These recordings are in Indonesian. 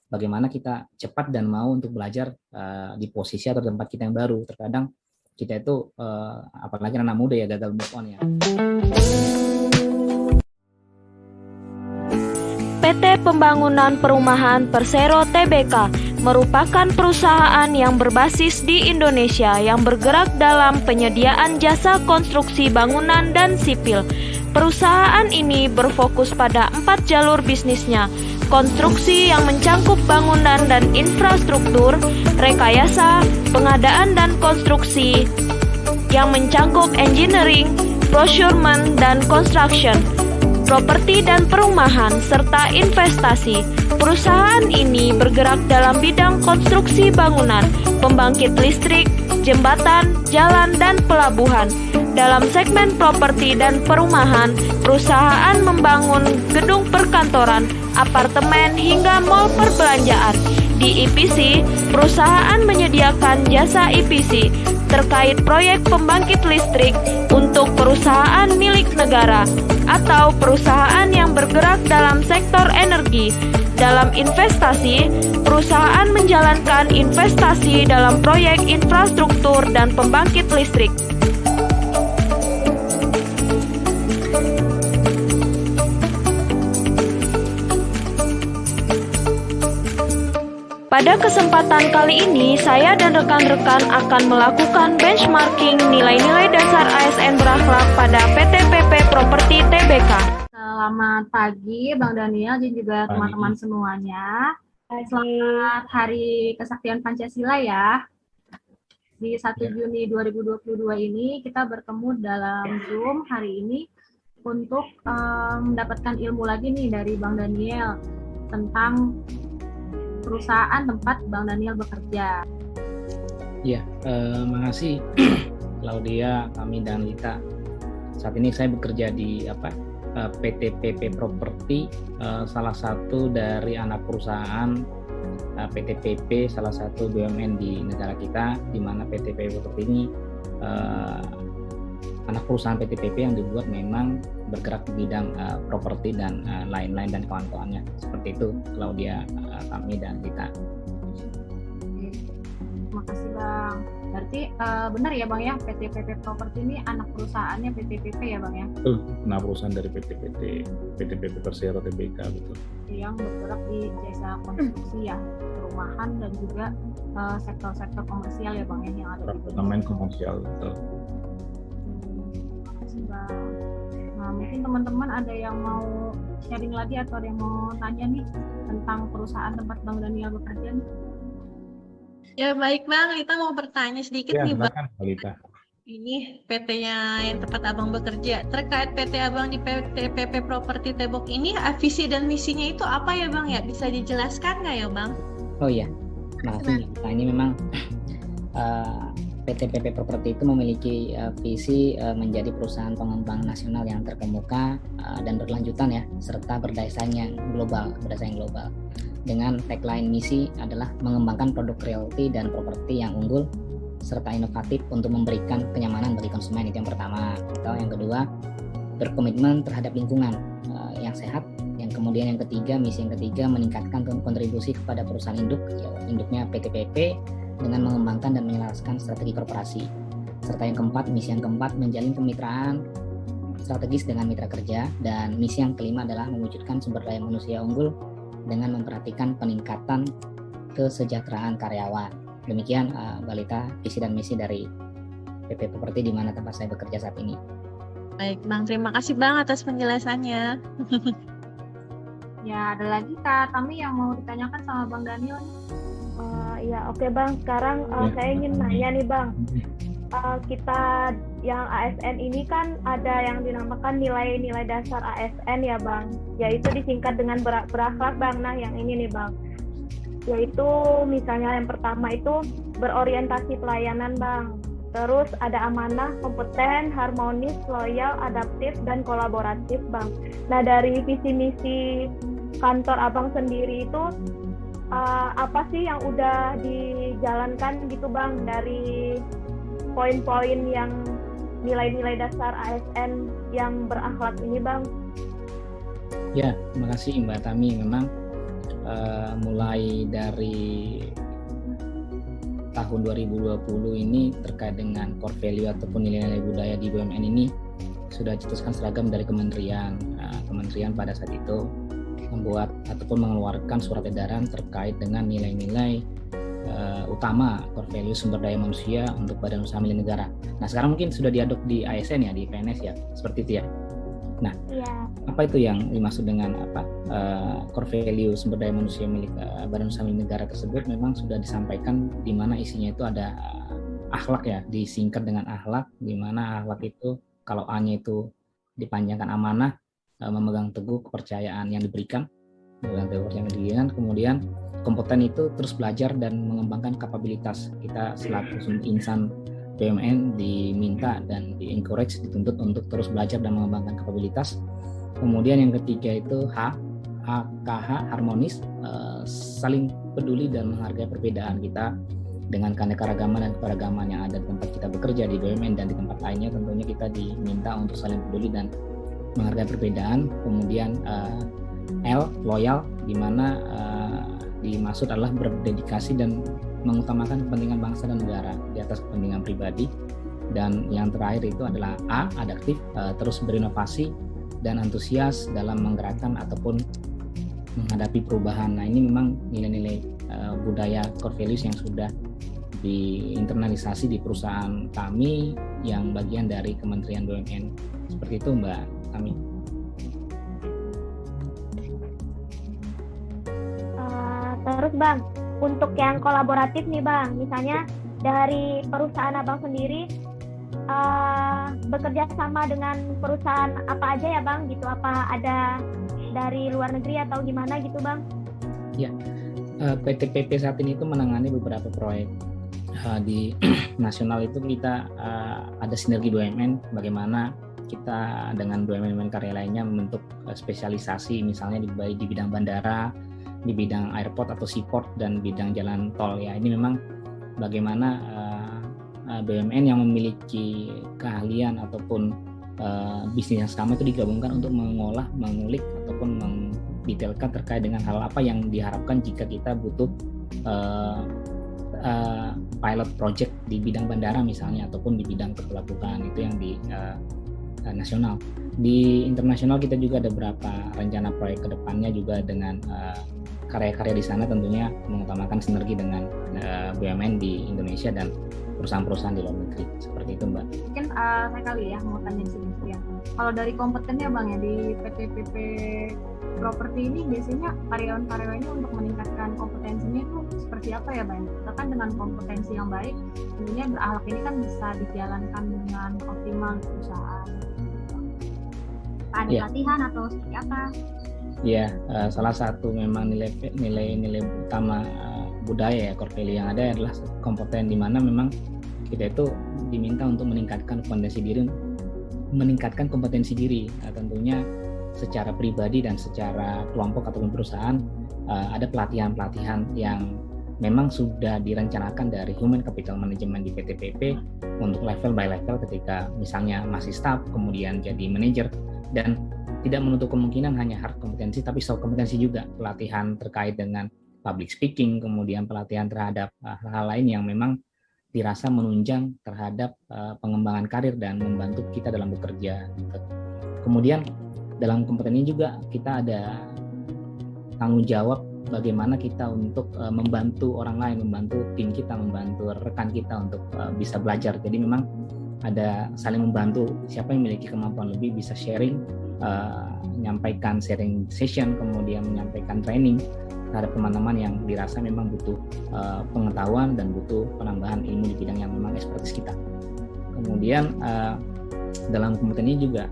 bagaimana kita cepat dan mau untuk belajar di posisi atau tempat kita yang baru. Terkadang kita itu apalagi anak muda ya, gagal move on ya. PT Pembangunan Perumahan Persero Tbk merupakan perusahaan yang berbasis di Indonesia yang bergerak dalam penyediaan jasa konstruksi bangunan dan sipil. Perusahaan ini berfokus pada 4 jalur bisnisnya: konstruksi yang mencangkup bangunan dan infrastruktur, rekayasa, pengadaan dan konstruksi yang mencangkup engineering, procurement dan construction, properti dan perumahan, serta investasi. Perusahaan ini bergerak dalam bidang konstruksi bangunan, pembangkit listrik, jembatan, jalan, dan pelabuhan. Dalam segmen properti dan perumahan, perusahaan membangun gedung perkantoran, apartemen, hingga mal perbelanjaan. Di EPC, perusahaan menyediakan jasa EPC terkait proyek pembangkit listrik untuk perusahaan milik negara atau perusahaan yang bergerak dalam sektor energi. Dalam investasi, perusahaan menjalankan investasi dalam proyek infrastruktur dan pembangkit listrik. Pada kesempatan kali ini, saya dan rekan-rekan akan melakukan benchmarking nilai-nilai dasar ASN berakhlak pada PT PP Properti Tbk. Selamat pagi Bang Daniel dan juga teman-teman semuanya. Selamat Hari Kesaktian Pancasila ya. Di 1 Juni 2022 ini kita bertemu dalam Zoom hari ini untuk mendapatkan ilmu lagi nih dari Bang Daniel tentang perusahaan tempat Bang Daniel bekerja. Ya, makasih Claudia, kami dan Lita. Saat ini saya bekerja di PT PP Properti, salah satu dari anak perusahaan PT PP, salah satu BUMN di negara kita, di mana PT PP Properti ini anak perusahaan PT PP yang dibuat memang bergerak di bidang properti dan lain-lain dan kawan-kawannya. Seperti itu Claudia, kami dan kita. Terima kasih Bang. Berarti benar ya Bang ya, PT PP Properti ini anak perusahaannya PT PP ya Bang ya? Betul, anak perusahaan dari PT PP Persero Tbk, betul. Yang bergerak di jasa konstruksi ya, perumahan dan juga sektor-sektor komersial ya Bang ya, yang ada di Apartemen komersial, betul. Bang. Nah, mungkin teman-teman ada yang mau sharing lagi atau ada yang mau tanya nih tentang perusahaan tempat Bang Daniel bekerja nih? Ya baik Bang, Lita mau bertanya sedikit Ya, nih Bang. Lita. Ini PT-nya yang tempat Abang bekerja, terkait PT Abang di PT PP Properti Tbk ini, visi dan misinya itu apa ya Bang ya? Bisa dijelaskan nggak ya Bang? Oh iya, makasih. Nah, ini memang PT PP Properti itu memiliki visi menjadi perusahaan pengembang nasional yang terkemuka dan berlanjutan ya, serta berdasarnya global. Dengan tagline misi adalah mengembangkan produk realty dan properti yang unggul serta inovatif untuk memberikan kenyamanan bagi konsumen. Itu yang pertama. Atau yang kedua, berkomitmen terhadap lingkungan yang sehat. Yang kemudian yang ketiga, misi yang ketiga, meningkatkan kontribusi kepada perusahaan induknya PT PP dengan mengembangkan dan menyelaraskan strategi korporasi. Serta yang keempat, misi yang keempat, menjalin kemitraan strategis dengan mitra kerja. Dan misi yang kelima adalah mewujudkan sumber daya manusia unggul dengan memperhatikan peningkatan kesejahteraan karyawan. Demikian Balita, visi dan misi dari PP Properti di mana tempat saya bekerja saat ini. Baik Bang, terima kasih Bang atas penjelasannya. Ya, ada lagi Kak Tami yang mau ditanyakan sama Bang Daniel? Ya oke Bang, sekarang saya ingin nanya nih Bang, kita yang ASN ini kan ada yang dinamakan nilai-nilai dasar ASN ya Bang, yaitu disingkat dengan berakhlak Bang. Nah yang ini nih Bang, yaitu misalnya yang pertama itu berorientasi pelayanan Bang, terus ada amanah, kompeten, harmonis, loyal, adaptif, dan kolaboratif Bang. Nah dari visi misi kantor Abang sendiri itu apa sih yang udah dijalankan gitu Bang dari poin-poin yang nilai-nilai dasar ASN yang berakhlak ini Bang? Ya, terima kasih Mbak Tami. Memang mulai dari tahun 2020 ini terkait dengan core value ataupun nilai-nilai budaya di BUMN ini sudah dicetuskan seragam dari kementerian. Kementerian pada saat itu membuat ataupun mengeluarkan surat edaran terkait dengan nilai-nilai utama core value sumber daya manusia untuk badan usaha milik negara. Nah, sekarang mungkin sudah diadop di ASN ya, di PNS ya, seperti itu ya. Nah, apa itu yang dimaksud dengan core value sumber daya manusia milik badan usaha milik negara tersebut? Memang sudah disampaikan di mana isinya itu ada akhlak ya, disingkat dengan akhlak, di mana akhlak itu kalau A-nya itu dipanjangkan amanah, memegang teguh kepercayaan yang diberikan, kemudian kompeten itu terus belajar dan mengembangkan kapabilitas. Kita selaku insan BUMN diminta dan di-encourage, dituntut untuk terus belajar dan mengembangkan kapabilitas. Kemudian yang ketiga itu HKH, harmonis, saling peduli dan menghargai perbedaan kita dengan keanekaragaman dan keberagaman yang ada di tempat kita bekerja di BUMN dan di tempat lainnya. Tentunya kita diminta untuk saling peduli dan menghargai perbedaan. Kemudian L, loyal, di mana dimaksud adalah berdedikasi dan mengutamakan kepentingan bangsa dan negara di atas kepentingan pribadi. Dan yang terakhir itu adalah A, adaptif, terus berinovasi dan antusias dalam menggerakkan ataupun menghadapi perubahan. Nah, ini memang nilai-nilai budaya core values yang sudah diinternalisasi di perusahaan kami yang bagian dari Kementerian BUMN. Seperti itu Mbak Tami. Terus Bang, untuk yang kolaboratif nih Bang, misalnya dari perusahaan Abang sendiri bekerja sama dengan perusahaan apa aja ya Bang gitu, apa ada dari luar negeri atau gimana gitu Bang? Ya, PTPP saat ini itu menangani beberapa proyek di nasional. Itu kita ada sinergi BUMN, bagaimana kita dengan BUMN karya lainnya membentuk spesialisasi misalnya di bidang bandara, di bidang airport atau seaport, dan bidang jalan tol ya. Ini memang bagaimana BUMN yang memiliki keahlian ataupun bisnis yang sama itu digabungkan untuk mengolah, mengulik ataupun mendetailkan terkait dengan hal apa yang diharapkan jika kita butuh pilot project di bidang bandara misalnya ataupun di bidang kepelabuhan. Itu yang di nasional. Di internasional kita juga ada beberapa rencana proyek kedepannya juga dengan karya-karya di sana, tentunya mengutamakan sinergi dengan BUMN di Indonesia dan perusahaan-perusahaan di luar negeri. Seperti itu Mbak. Mungkin saya kali ya mau tanya sedikit ya. Kalau dari kompetennya Bang ya di PTPP properti ini biasanya karyawan-karyawannya untuk meningkatkan kompetensinya itu seperti apa ya Bang? Kita kan dengan kompetensi yang baik, tentunya berakhlak ini kan bisa dijalankan dengan optimal di perusahaan. Ada latihan atau seperti apa? Ya, salah satu memang nilai utama budaya ya, core value yang ada adalah kompeten, di mana memang kita itu diminta untuk meningkatkan kompetensi diri. Nah, tentunya secara pribadi dan secara kelompok ataupun perusahaan ada pelatihan-pelatihan yang memang sudah direncanakan dari Human Capital Management di PTPP untuk level by level, ketika misalnya masih staff kemudian jadi manajer, dan tidak menutup kemungkinan hanya hard kompetensi tapi soft kompetensi juga, pelatihan terkait dengan public speaking, kemudian pelatihan terhadap hal-hal lain yang memang dirasa menunjang terhadap pengembangan karir dan membantu kita dalam bekerja. Kemudian dalam kompeten ini juga kita ada tanggung jawab bagaimana kita untuk membantu orang lain, membantu tim kita, membantu rekan kita untuk bisa belajar. Jadi memang ada saling membantu, siapa yang memiliki kemampuan lebih bisa sharing, menyampaikan sharing session, kemudian menyampaikan training terhadap teman-teman yang dirasa memang butuh pengetahuan dan butuh penambahan ilmu di bidang yang memang ekspertis kita. Kemudian dalam kompeten ini juga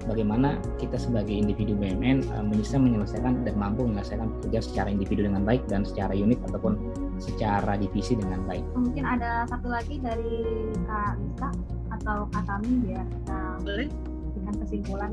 bagaimana kita sebagai individu BUMN bisa menyelesaikan dan mampu menyelesaikan pekerjaan secara individu dengan baik dan secara unit ataupun secara divisi dengan baik. Mungkin ada satu lagi dari Kak Lisa atau Kak Tami biar kita berikan kesimpulan.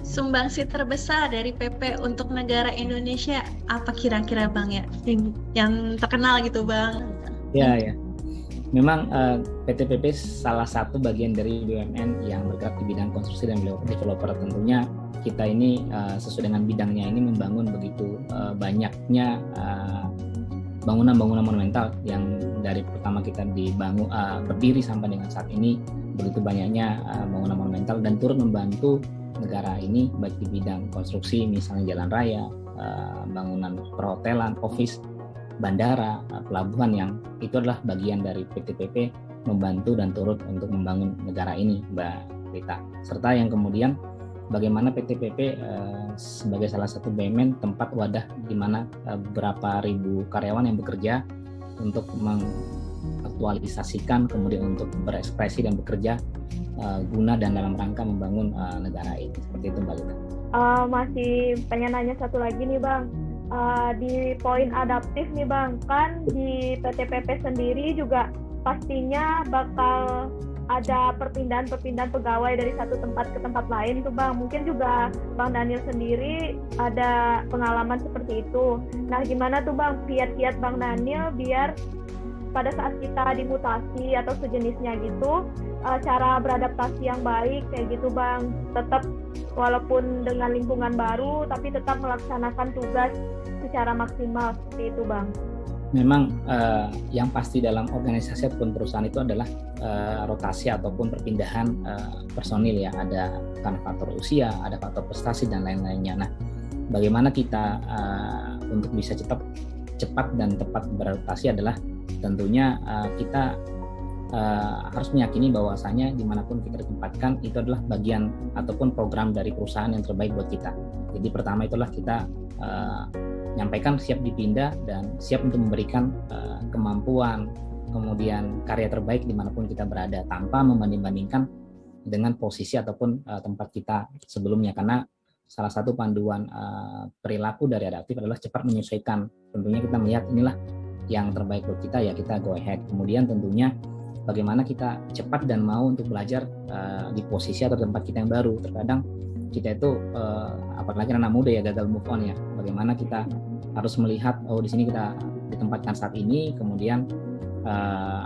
Sumbangsi terbesar dari PP untuk negara Indonesia apa kira-kira Bang ya? Yang terkenal gitu Bang. Ya. Memang PTPP salah satu bagian dari BUMN yang bergerak di bidang konstruksi dan developer. Tentunya kita ini sesuai dengan bidangnya ini membangun begitu banyaknya bangunan-bangunan monumental yang dari pertama kita dibangun berdiri sampai dengan saat ini, begitu banyaknya bangunan monumental dan turut membantu negara ini baik di bidang konstruksi misalnya jalan raya, bangunan perhotelan, office, bandara, pelabuhan, yang itu adalah bagian dari PTPP membantu dan turut untuk membangun negara ini, Mbak Rita. Serta yang kemudian bagaimana PTPP sebagai salah satu BUMN tempat wadah di mana berapa ribu karyawan yang bekerja untuk mengaktualisasikan, kemudian untuk berekspresi dan bekerja guna dan dalam rangka membangun negara ini. Seperti itu, Mbak Lita. Masih pengen nanya satu lagi nih Bang, di poin adaptif nih Bang, kan di PTPP sendiri juga pastinya bakal ada perpindahan pegawai dari satu tempat ke tempat lain tuh Bang. Mungkin juga Bang Daniel sendiri ada pengalaman seperti itu. Nah, gimana tuh Bang kiat-kiat Bang Daniel biar pada saat kita dimutasi atau sejenisnya gitu, cara beradaptasi yang baik kayak gitu Bang, tetap walaupun dengan lingkungan baru tapi tetap melaksanakan tugas secara maksimal seperti itu Bang. Memang yang pasti dalam organisasi ataupun perusahaan itu adalah rotasi ataupun perpindahan personil ya. Ada kan faktor usia, ada faktor prestasi dan lain-lainnya. Nah, bagaimana kita untuk bisa cepat dan tepat beradaptasi adalah tentunya kita harus meyakini bahwasanya dimanapun kita ditempatkan itu adalah bagian ataupun program dari perusahaan yang terbaik buat kita. Jadi pertama itulah kita nyampaikan siap dipindah dan siap untuk memberikan kemampuan, kemudian karya terbaik dimanapun kita berada tanpa membanding-bandingkan dengan posisi ataupun tempat kita sebelumnya, karena salah satu panduan perilaku dari adaptif adalah cepat menyesuaikan. Tentunya kita melihat inilah yang terbaik buat kita, ya kita go ahead. Kemudian tentunya bagaimana kita cepat dan mau untuk belajar di posisi atau tempat kita yang baru. Terkadang kita itu apalagi anak muda ya gagal move on ya. Bagaimana kita harus melihat di sini kita ditempatkan saat ini, kemudian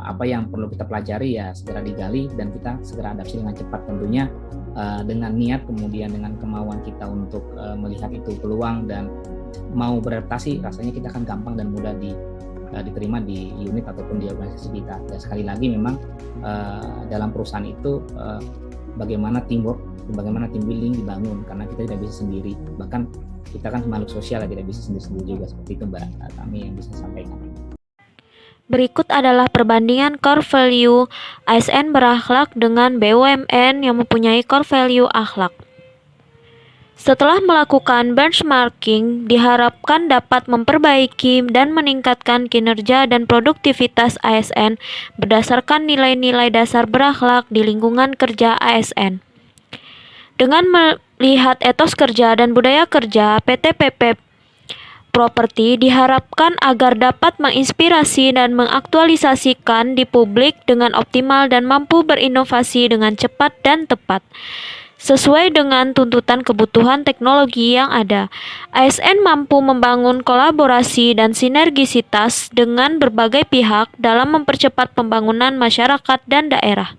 apa yang perlu kita pelajari ya segera digali dan kita segera adaptasi dengan cepat, tentunya dengan niat kemudian dengan kemauan kita untuk melihat itu peluang dan mau beradaptasi, rasanya kita akan gampang dan mudah diterima di unit ataupun di organisasi kita. Dan sekali lagi memang dalam perusahaan itu bagaimana teamwork, bagaimana team building dibangun, karena kita tidak bisa sendiri, bahkan kita kan makhluk sosial tidak bisa sendiri juga. Seperti itu Mbak kami yang bisa sampaikan. Berikut adalah perbandingan core value ASN berakhlak dengan BUMN yang mempunyai core value akhlak. Setelah melakukan benchmarking, diharapkan dapat memperbaiki dan meningkatkan kinerja dan produktivitas ASN berdasarkan nilai-nilai dasar berakhlak di lingkungan kerja ASN. Dengan melihat etos kerja dan budaya kerja, PTPP Properti diharapkan agar dapat menginspirasi dan mengaktualisasikan di publik dengan optimal dan mampu berinovasi dengan cepat dan tepat. Sesuai dengan tuntutan kebutuhan teknologi yang ada, ASN mampu membangun kolaborasi dan sinergisitas dengan berbagai pihak dalam mempercepat pembangunan masyarakat dan daerah.